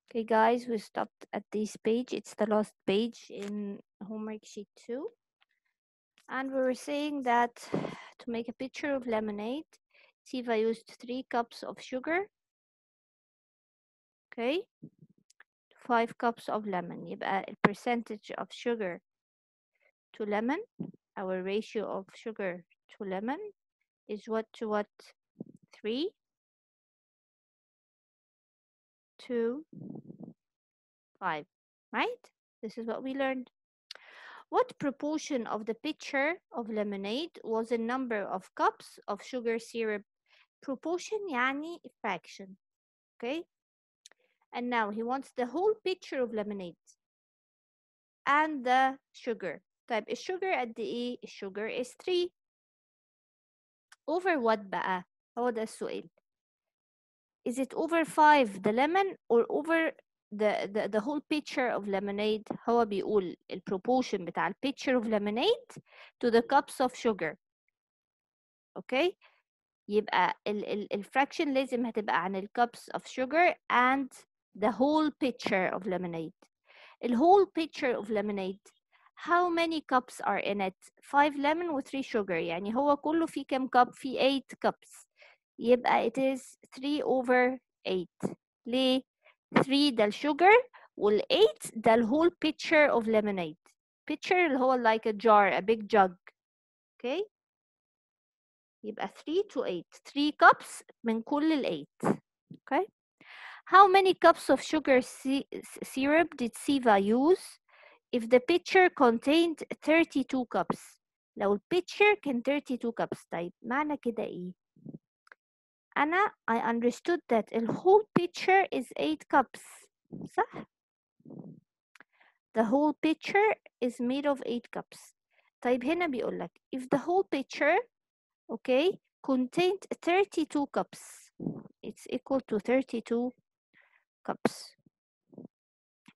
Okay, guys, we stopped at this page. It's the last page in homework sheet 2. And we were saying that to make a picture of lemonade, Siva used 3 cups of sugar, okay, 5 cups of lemon. يبقى percentage of sugar to lemon, our ratio of sugar to lemon is what to what? 3 to 5, right? This is what we learned. What proportion of the pitcher of lemonade was the number of cups of sugar syrup? Proportion يعني fraction. Okay? And now he wants the whole pitcher of lemonade and the sugar. طيب الشوجر قد ايه؟ الشوجر is 3 over what بقى؟ هو ده السؤال. Is it over 5 the lemon or over the whole pitcher of lemonade؟ هو بيقول البروبوشن بتاع البitcher of lemonade to the cups of sugar. اوكي؟ يبقى الفراكشن لازم هتبقى عن الكبس of sugar and the whole pitcher of lemonade. The whole pitcher of lemonade, how many cups are in it? 5 lemon و 3 sugar. يعني هو كله فيه كام cup؟ فيه 8 cups. يبقى it is 3 over 8. ليه؟ 3 ده الشوجر وال 8 ده whole pitcher of lemonade. Pitcher اللي هو like a jar, a big jug. Okay? يبقى 3 to 8. 3 cups من كل ال 8. Okay? How many cups of sugar syrup did Siva use if the pitcher contained 32 cups؟ لو البيتشر كان 32 cups. طيب معنى كده ايه؟ I understood that the whole pitcher is 8 cups. صح؟ The whole pitcher is made of 8 cups. طيب هنا بيقولك if the whole pitcher, okay, contained 32 cups, it's equal to 32 cups.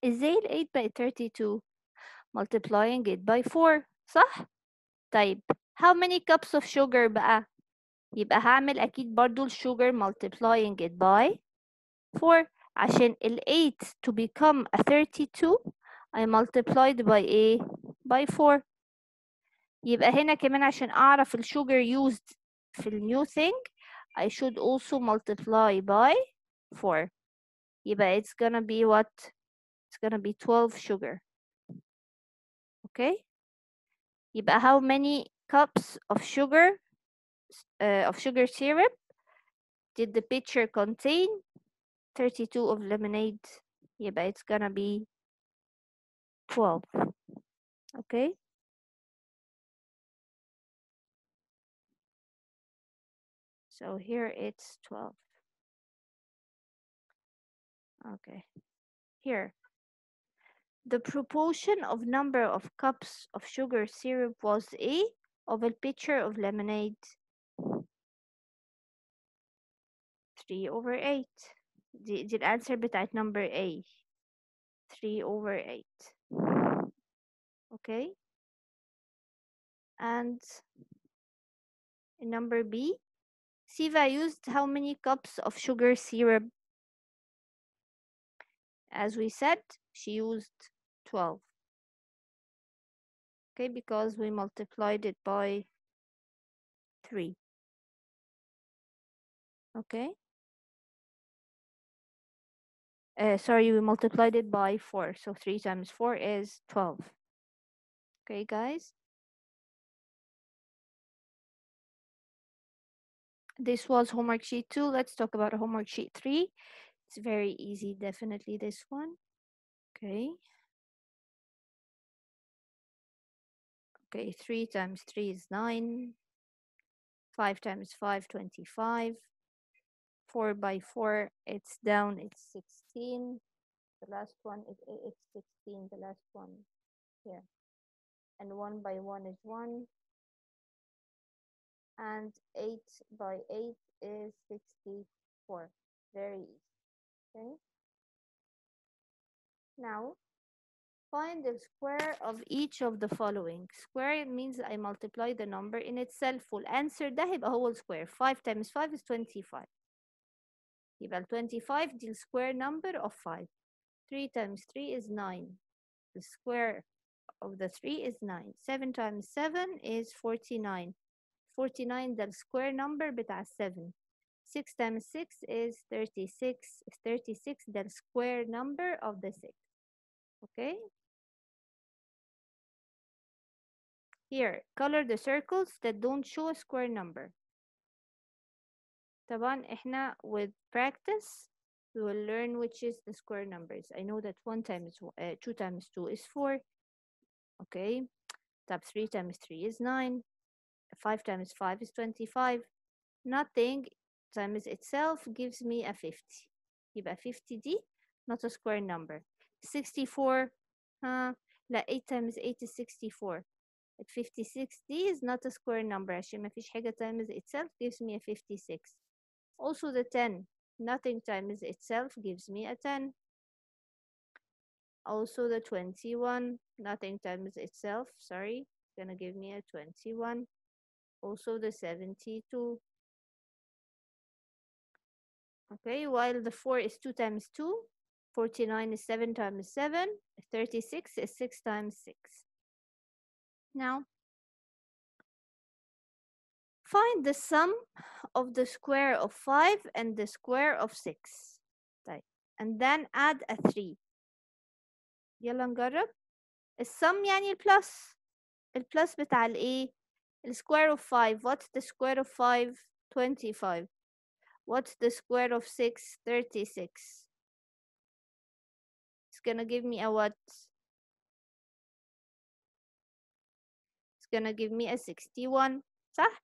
ازاي ال 8 بقت 32؟ multiplying it by 4. صح؟ طيب how many cups of sugar بقى؟ يبقى هعمل أكيد برضو الsugar multiplying it by 4 عشان ال 8 to become a 32 I multiplied by ايه؟ by 4. يبقى هنا كمان عشان أعرف الsugar used في ال new thing I should also multiply by 4. يبقى it's gonna be what? It's gonna be 12 sugar. Okay? يبقى how many cups of sugar syrup did the pitcher contain? 32 of lemonade. يبقى it's gonna be 12. Okay? So here it's 12. Okay. Here. The proportion of number of cups of sugar syrup was A of a pitcher of lemonade. 3 over 8. دي الانسر بتاعت number A. 3 over 8. Okay? And in number B, Siva used how many cups of sugar syrup? As we said, she used 12. Okay, because we multiplied it by 3. Okay? Sorry, we multiplied it by 4. So 3 times 4 is 12. Okay, guys? This was homework sheet 2. Let's talk about homework sheet 3. It's very easy, definitely this one. Okay. Okay, 3 times 3 is 9. 5 times 5, 25. 4 by 4, it's down, it's 16. The last one is it's 16, the last one here. And 1 by 1 is 1. And 8 by 8 is 64. Very easy. Okay. Now, find the square of each of the following. Square means I multiply the number in itself. والأنسر ده هيبقى هو السquare. 5 times 5 is 25. يبقى ال 25 دي السكوير number of 5. 3 times 3 is 9. The square of the 3 is 9. 7 times 7 is 49. 49 ده السكوير number بتاع 7. 6 times 6 is 36. 36 ده السكوير number of the 6. Okay? Here, color the circles that don't show a square number. طبعا احنا with practice we will learn which is the square numbers. I know that 2 times 2 is 4. Okay. Tab 3 times 3 is 9. 5 times 5 is 25. Nothing times itself gives me a 50. يبقى 50 دي not a square number. 64 لا 8 times 8 is 64. 56 دي is not a square number عشان ما فيش حاجة times itself gives me a 56. Also the 10, nothing times itself gives me a 10. Also the 21, nothing times itself, sorry, it's gonna give me a 21. Also the 72. Okay, while the 4 is 2 times 2, 49 is 7 times 7, 36 is 6 times 6. Now, find the sum of the square of 5 and the square of 6. طيب. And then add a 3. يلا نجرب. السم يعني البلس. البلس بتاع الايه؟ السكوير of 5. What's the square of 5? 25. What's the square of 6? 36. It's gonna give me a what? It's gonna give me a 61. صح?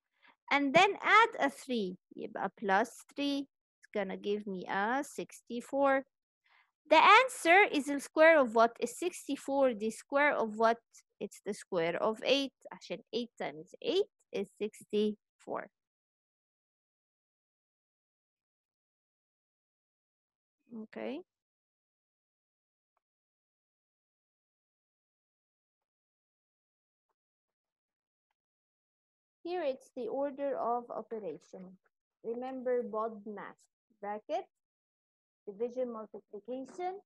And then add a 3. يبقى plus 3. It's gonna give me a 64. The answer is the square of what? Is 64 the square of what? It's the square of 8. عشان 8 times 8 is 64. Okay. Here it's the order of operation. Remember BODMAS. Bracket, division, multiplication,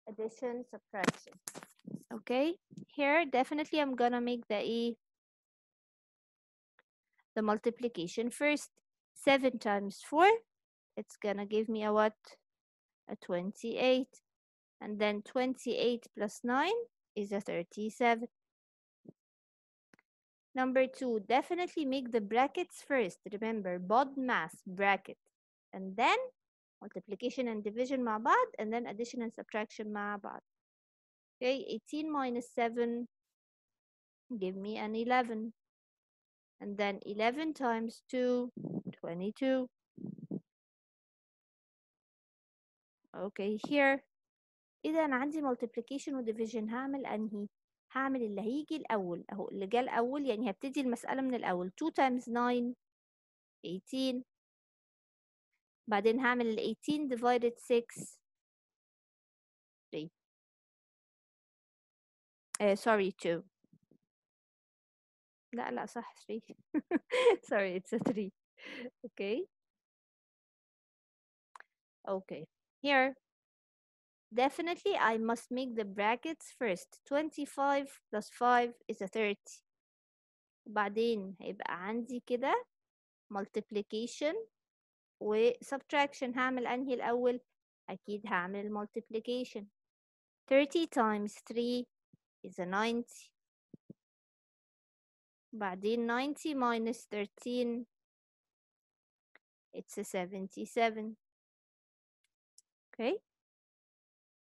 addition, subtraction. Okay. Here definitely I'm gonna make the multiplication first. 7 times 4, it's gonna give me a what? A 28. And then 28 plus 9 is a 37. Number 2, definitely make the brackets first. Remember, BODMAS, bracket. And then multiplication and division مع بعض, and then addition and subtraction مع بعض. Okay, 18 minus 7 give me an 11. And then 11 times 2, 22. Okay, here. إذا أنا عندي multiplication و division هعمل أنهي؟ هعمل اللي هيجي الأول أهو، اللي جه الأول يعني هبتدي المسألة من الأول. 2 times 9 18. بعدين هعمل ال 18 divided 6 3. sorry 2. لا صح 3. sorry it's a 3. okay here definitely I must make the brackets first. 25 plus 5 is a 30. بعدين هيبقى عندي كده multiplication و subtraction. هعمل أنهي الأول؟ أكيد هعمل multiplication. 30 times 3 is a 90. بعدين 90 minus 13 it's a 77. Okay.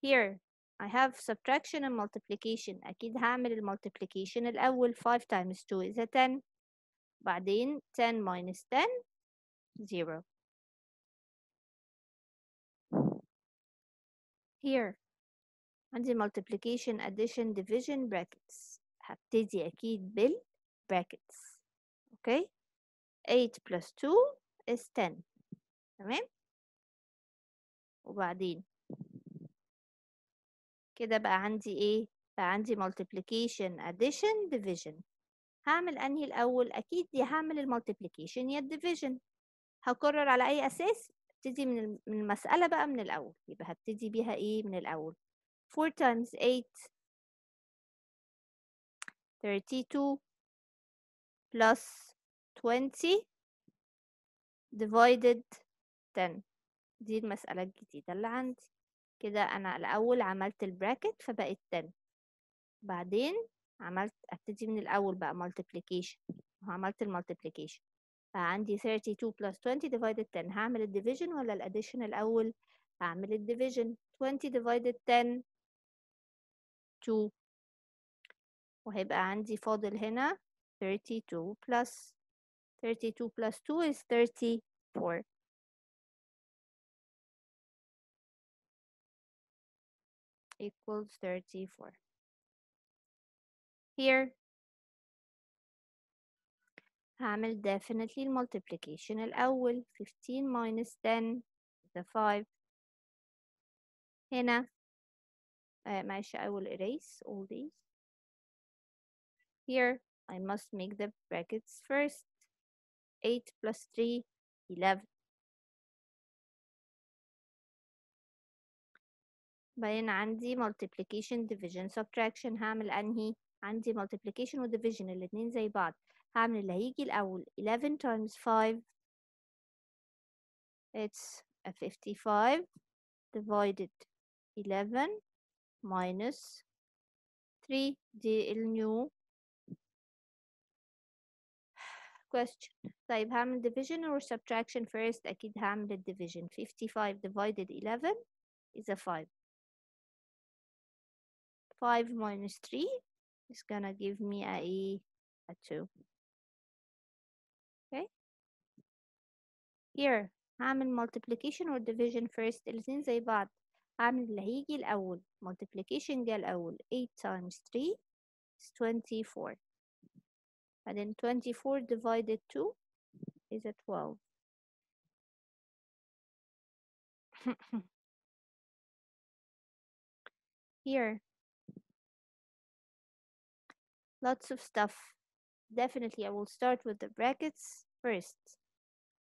Here I have subtraction and multiplication. أكيد هعمل المultiplication الأول. 5 times 2 is a 10. بعدين 10 minus 10 0. Here عندي multiplication, addition, division, brackets. هبتدي أكيد brackets. Okay. 8 plus 2 is 10. تمام. وبعدين كده بقى عندي ايه؟ بقى عندي multiplication, addition, division. هعمل أنهي الأول؟ أكيد يا هعمل المultiplication يا الdivision. هكرر على أي أساس؟ ابتدي من المسألة بقى من الأول. يبقى هبتدي بيها ايه من الأول. 4 times 8 32 plus 20 divided 10. دي المسألة الجديدة اللي عندي. كده أنا الأول عملت البراكت فبقت 10، بعدين ابتدي من الأول بقى multiplication، وعملت المultiplication فعندي 32 plus 20 divided 10. هعمل الديفيجن ولا الاديشن الأول؟ هعمل الديفيجن. 20 divided 10 2، وهيبقى عندي فاضل هنا 32 plus 2 is 34 equals 34. Here هعمل definitely multiplication الأول. 15 minus 10 is 5. هنا معلش I will erase all these. Here I must make the brackets first. 8 plus 3 11. بعدين عندي multiplication division subtraction. هعمل أنهي؟ عندي multiplication و division الاتنين زي بعض. هعمل اللي هيجي الأول. 11 times 5 it's a 55 divided 11 minus 3. دي النيو question. طيب هعمل division or subtraction first؟ أكيد هعمل division. 55 divided 11 is a 5. 5 minus 3 is gonna give me a 2. Okay. Here هعمل multiplication or division first؟ الاتنين زي بعض. هعمل اللي هيجي الأول. multiplication جه الأول. 8 times 3 is 24. بعدين 24 divided 2 is a 12. Here lots of stuff. Definitely I will start with the brackets first.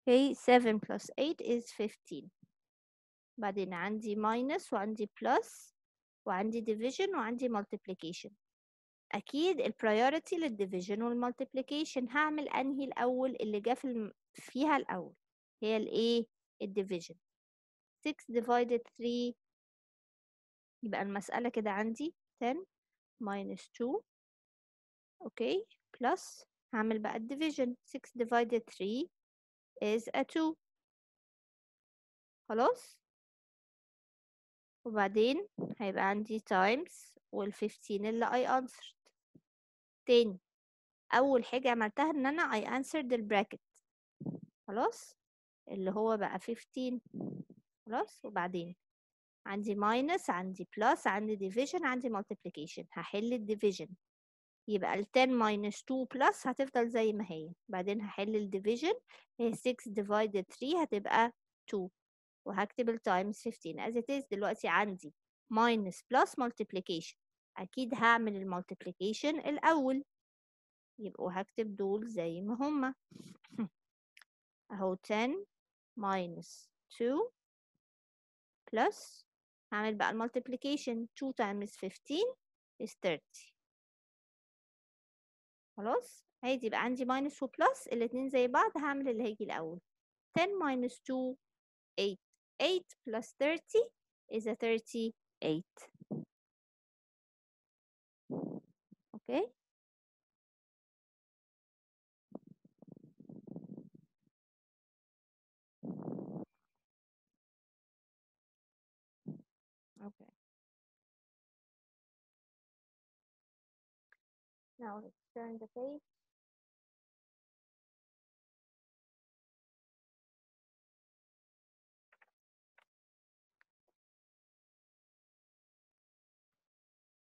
Okay, 7 plus 8 is 15. بعدين عندي minus وعندي plus وعندي division وعندي multiplication. أكيد البريوريتي للdivision والمultiplication. هعمل أنهي الأول؟ اللي جه فيها الأول هي الإيه؟ الdivision. 6 divided 3 يبقى المسألة كده عندي 10 minus 2. أوكي plus هعمل بقى الdivision. 6 divided 3 is a 2. خلاص. وبعدين هيبقى عندي times وال15 اللي I answered. تاني أول حاجة عملتها إن أنا I answered البراكت. خلاص اللي هو بقى 15. خلاص. وبعدين عندي minus عندي plus عندي division عندي multiplication. هحل الديفيجن يبقى ال 10 minus 2 plus هتفضل زي ما هي. بعدين هحل الديفيجن هي 6 divided 3 هتبقى 2 وهكتب ال times 15 as it is. دلوقتي عندي minus plus multiplication. أكيد هعمل المultiplication الأول يبقوا هكتب دول زي ما هما. أهو 10 minus 2 plus هعمل بقى المultiplication. 2 times 15 is 30. خلاص. هيدي يبقى عندي minus و plus الاتنين زي بعض. هعمل اللي هيجي الأول. 10 minus 2 8. 8 plus 30 is a 38. Okay. Okay. Now let's turn the page.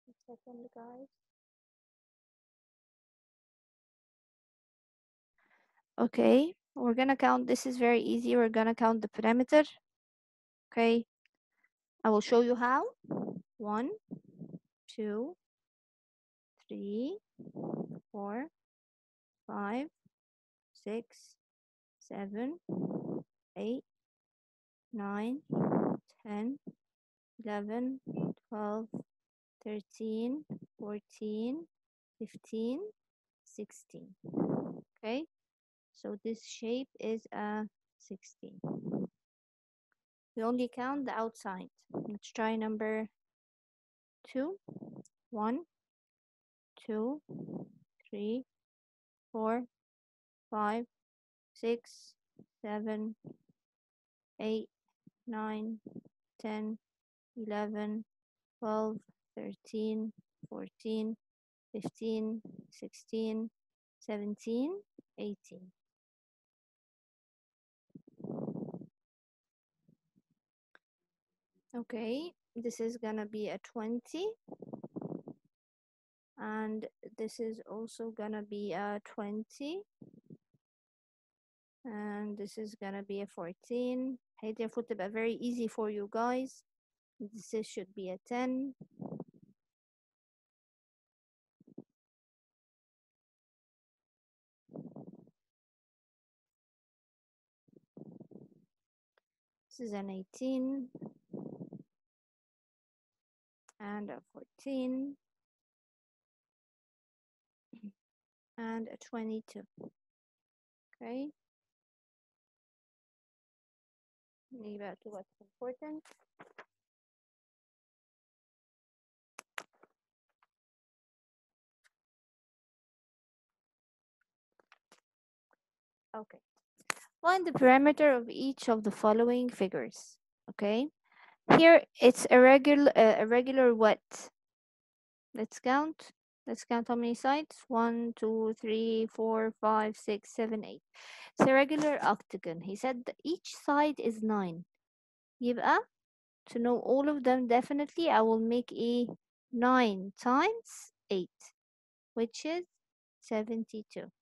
A second, guys. Okay, we're gonna count. This is very easy. We're gonna count the perimeter. Okay, I will show you how. 1 2 3 4 5 6 7 8 9 10 11 12 13, 14, 15, 16. Okay, so this shape is a 16. We only count the outside. Let's try number 2. 1, 2, 3, 4, 5, 6, 7, 8, 9, 10, 11, 12, 13, 14, 15, 16, 17, 18. Okay, this is gonna be a 20, and this is also gonna be a 20, and this is gonna be a 14. هيدي المفروض تبقى very easy for you guys. Should be a 10. This is an 18 and a 14 and a 22. Okay, leave out to what's important. Okay, find the parameter of each of the following figures. Okay, here it's a regular what? Let's count. Let's count how many sides. 1, 2, 3, 4, 5, 6, 7, 8. It's a regular octagon. He said that each side is 9. يبقى to know all of them definitely, I will make a 9 times 8, which is 72.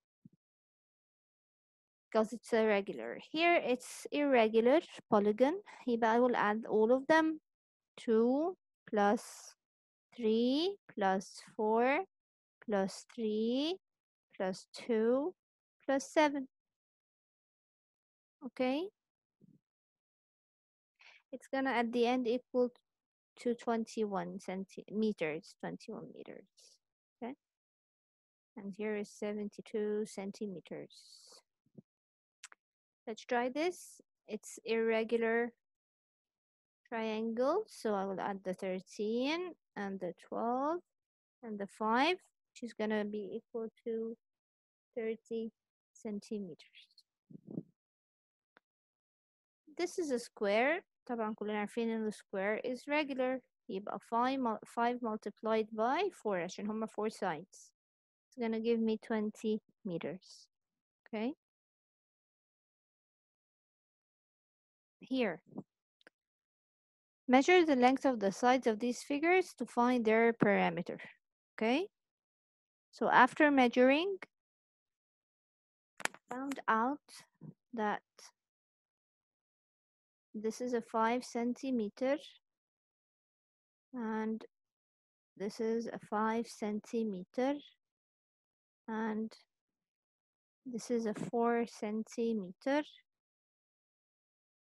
Because it's a regular. Here it's irregular polygon. يبقى I will add all of them. 2 plus 3 plus 4 plus 3 plus 2 plus 7. Okay, it's gonna at the end equal to 21 centimeters, 21 meters. Okay, and here is 72 centimeters. Let's try this. It's irregular triangle, so I will add the 13 and the 12 and the 5, which is gonna be equal to 30 centimeters. This is a square. طبعا كلنا عارفين ان the square is regular. يبقى 5 multiplied by 4 عشان هما 4 sides. It's gonna give me 20 meters. Okay. Here. Measure the length of the sides of these figures to find their parameter. Okay. So after measuring, found out that this is a 5 centimeter and this is a 5 centimeter and this is a 4 centimeter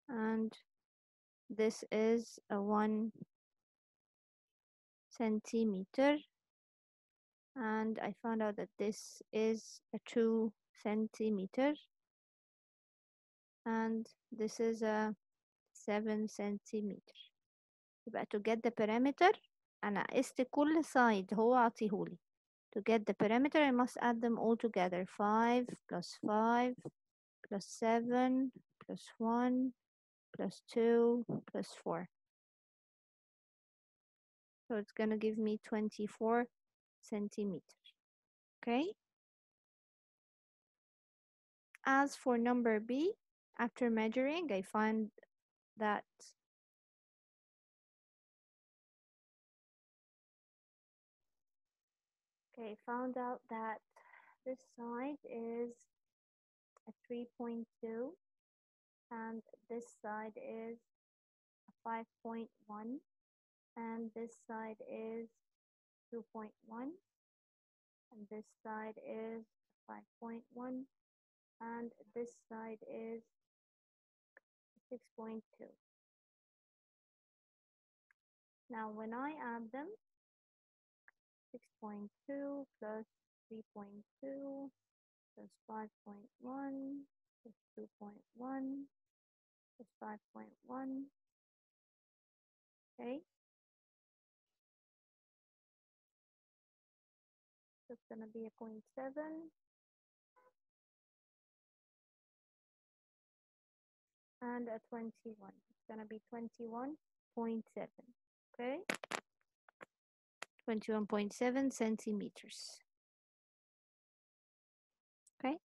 and this is a 1 centimeter, and I found out that this is a 2 centimeter and this is a 7 centimeter. يبقى to get the parameter أنا قست كل side هو عطيهولي. To get the parameter I must add them all together. 5 plus 5 plus 7 plus 1 plus 2 plus 4. So it's gonna give me 24 centimeters. Okay. As for number B, after measuring, I find that found out that this side is a 3.2 and this side is a 5.1 and this side is 2.1 and this side is 5.1 and this side is 6.2. Now when I add them, 6.2 plus 3.2 plus 5.1 plus 2.1 plus 5.1. Okay, so it's gonna be a 0.7 and a 21. It's gonna be 21.7. Okay, 21.7 centimeters. Okay.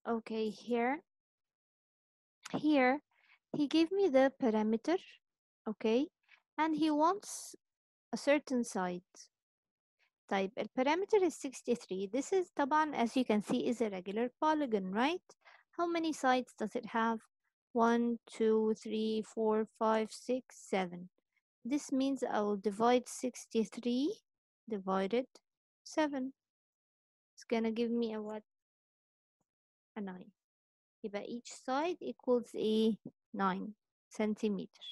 Okay, here he gave me the parameter, okay, and he wants a certain side. طيب البarameter is 63. This is طبعا as you can see is a regular polygon, right? How many sides does it have? 1, 2, 3, 4, 5, 6, 7. This means I will divide 63 divided 7. It's gonna give me a what? A 9. يبقى each side equals a 9 centimeter.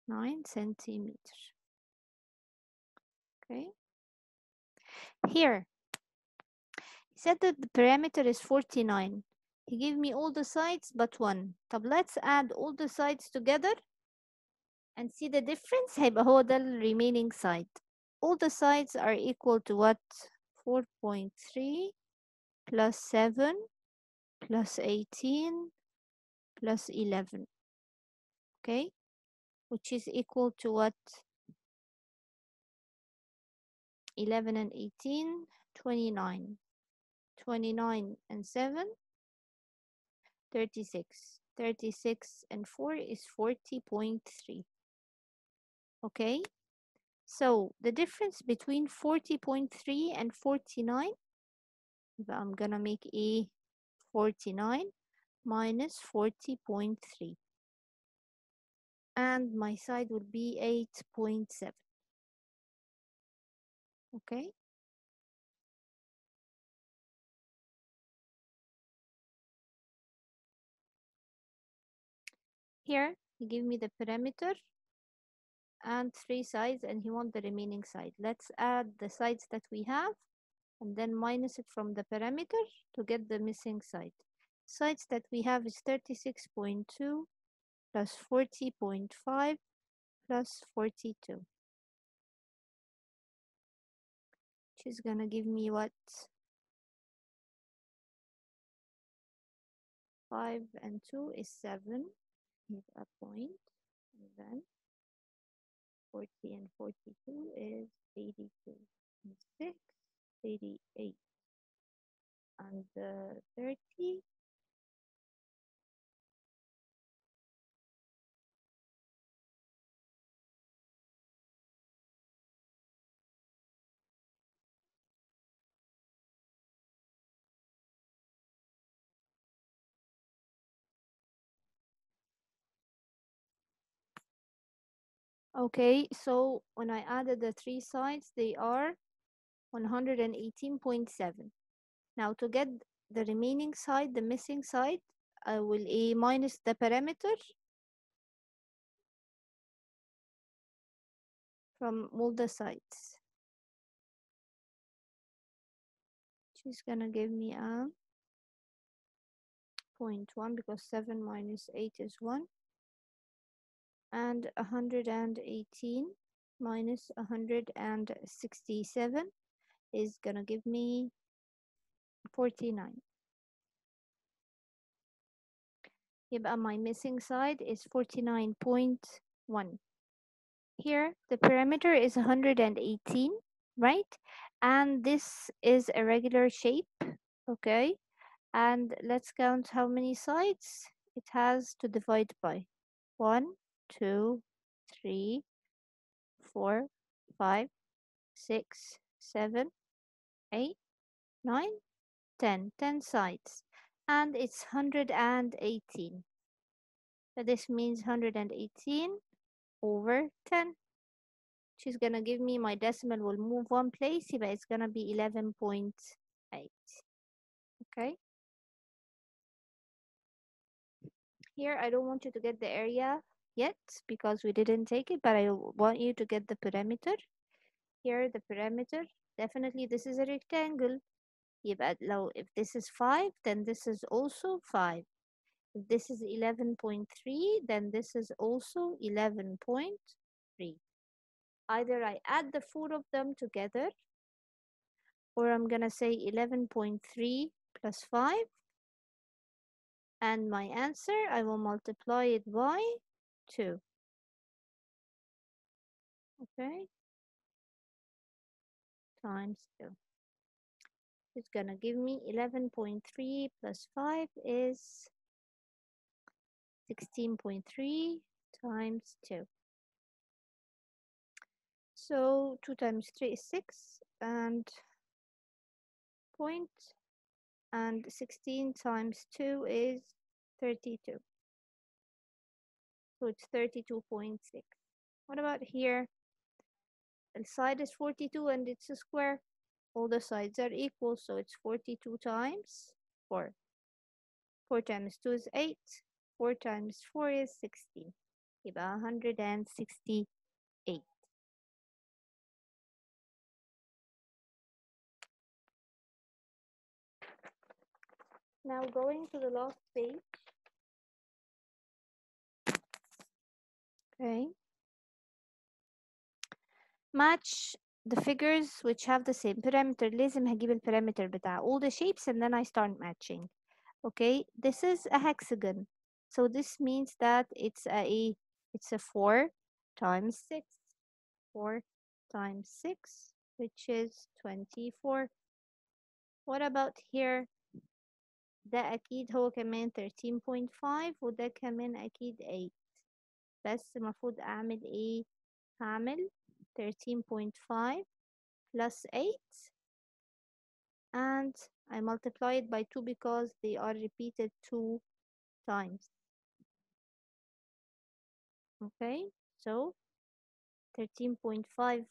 9 centimeter. Okay. Here, he said that the parameter is 49. He gave me all the sides but one. طب let's add all the sides together and see the difference. هيبقى هو ده ال remaining side. All the sides are equal to what? 4.3 plus 7 plus 18 plus 11. Okay, which is equal to what? 11 and 18, 29. 29 and 7, 36. 36 and 4 is 40.3. Okay, so the difference between 40.3 and 49, I'm gonna make a 49 minus 40.3, and my side will be 8.7. Okay, here he gave me the parameter and 3 sides and he wants the remaining side. Let's add the sides that we have and then minus it from the parameter to get the missing side. Sides that we have is 36.2 plus 40.5 plus 42, which is gonna give me what? 5 and 2 is 7, give a point, and then 40 and 42 is 82, and 6, 88, and 30, okay, so when I added the 3 sides, they are 118.7. Now to get the remaining side, the missing side, I will minus the parameter from all the sides, which is gonna give me a 0.1 because 7 minus 8 is 1, and 118 minus 167 is gonna give me 49. يبقى my missing side is 49.1. Here the parameter is 118, right? And this is a regular shape, okay? And let's count how many sides it has to divide by. 1, 2, 3, 4, 5, 6, 7, 8, 9, 10. 10 sides. And it's 118. So this means 118 over 10. She's gonna give me my decimal will move one place, but it's gonna be 11.8. Okay. Here, I don't want you to get the area yet because we didn't take it, but I want you to get the perimeter. Here, the perimeter. Definitely, this is a rectangle. يبقى if this is 5, then this is also 5. If this is 11.3, then this is also 11.3. Either I add the four of them together, or I'm gonna say 11.3 plus 5, and my answer, I will multiply it by 2. Okay, times 2. It's gonna give me 11.3 plus 5 is 16.3 times 2. So 2 times 3 is 6, and point, and 16 times 2 is 32. So it's 32.6. What about here? The side is 42 and it's a square. All the sides are equal, so it's 42 times 4. 4 times 2 is 8. 4 times 4 is 16. يبقى 168. Now going to the last page. Okay. Match the figures which have the same parameter. لازم هجيب البارامتر بتاع all the shapes and then I start matching. Okay, this is a hexagon. So this means that it's a 4 times 6. 4 times 6, which is 24. What about here? ده أكيد هو كمان 13.5 وده كمان أكيد 8. بس المفروض أعمل إيه؟ هعمل 13.5 plus 8 and I multiply it by 2 because they are repeated 2 times. Okay, so 13.5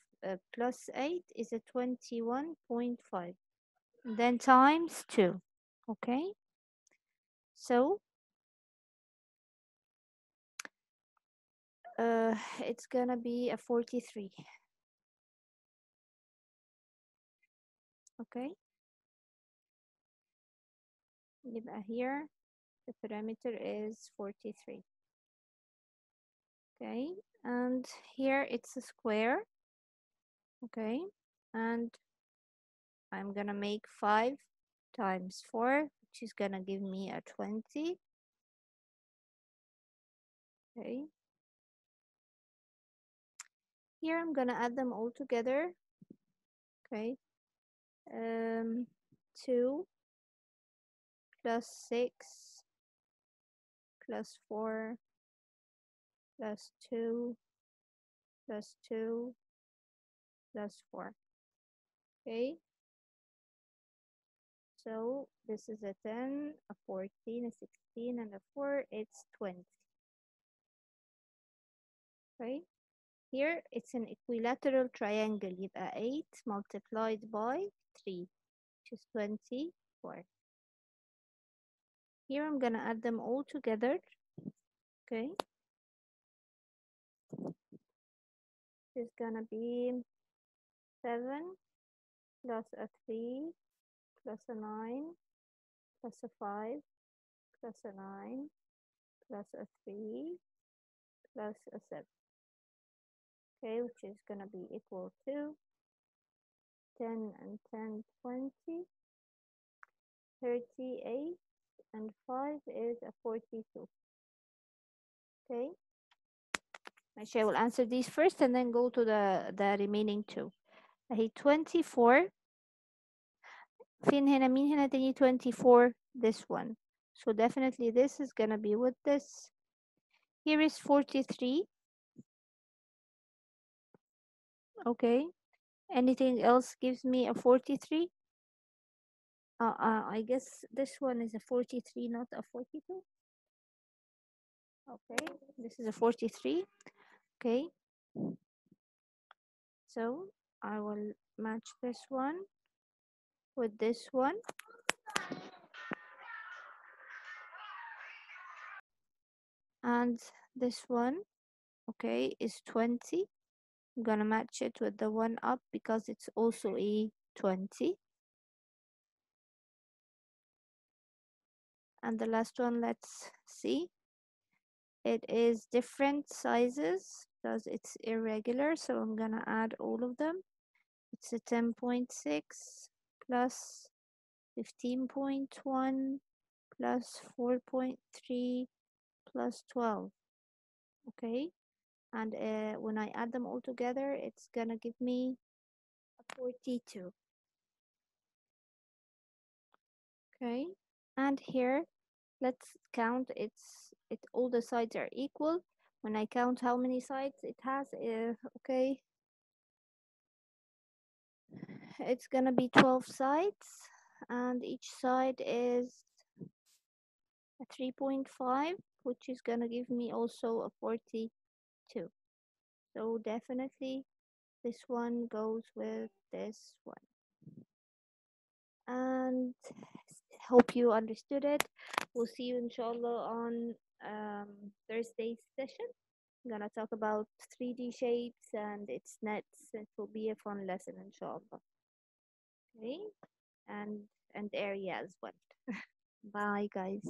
plus 8 is a 21.5. Then times 2. Okay, so it's gonna be a 43. Okay, يبقى here the parameter is 43. Okay, and here it's a square. Okay, and I'm gonna make 5 times 4, which is gonna give me a 20. Okay, here I'm gonna add them all together. Okay, 2 plus 6 plus 4 plus 2 plus 2 plus 4. Okay, so this is a 10, a 14, a 16, and a 4. It's 20. Okay, here it's an equilateral triangle. يبقى 8 multiplied by 3, which is 24. Here I'm gonna add them all together. Okay, it's gonna be 7 plus a 3 plus a 9 plus a 5 plus a 9 plus a 3 plus a 7. Okay, which is gonna be equal to 10 and 10, 20, 38, and 5 is a 42. Okay, actually I will answer these first and then go to the remaining two. أهي 24. فين هنا مين هنا تاني 24? This one. So definitely this is gonna be with this. Here is 43. Okay, anything else gives me a 43? I guess this one is a 43, not a 42. Okay, this is a 43. Okay, So I will match this one with this one, and this one, okay, is 20. I'm gonna match it with the one up because it's also a 20. And the last one, let's see. It is different sizes because it's irregular, so I'm gonna add all of them. It's a 10.6 plus 15.1 plus 4.3 plus 12. Okay, and when I add them all together, it's gonna give me a 42. Okay, and here let's count it all the sides are equal. When I count how many sides it has, okay, it's gonna be 12 sides, and each side is a 3.5, which is gonna give me also a 42. So definitely this one goes with this one. And hope you understood it. We'll see you inshallah on Thursday's session. I'm gonna talk about 3D shapes and its nets. It will be a fun lesson inshallah. Okay, and area as well. Bye guys.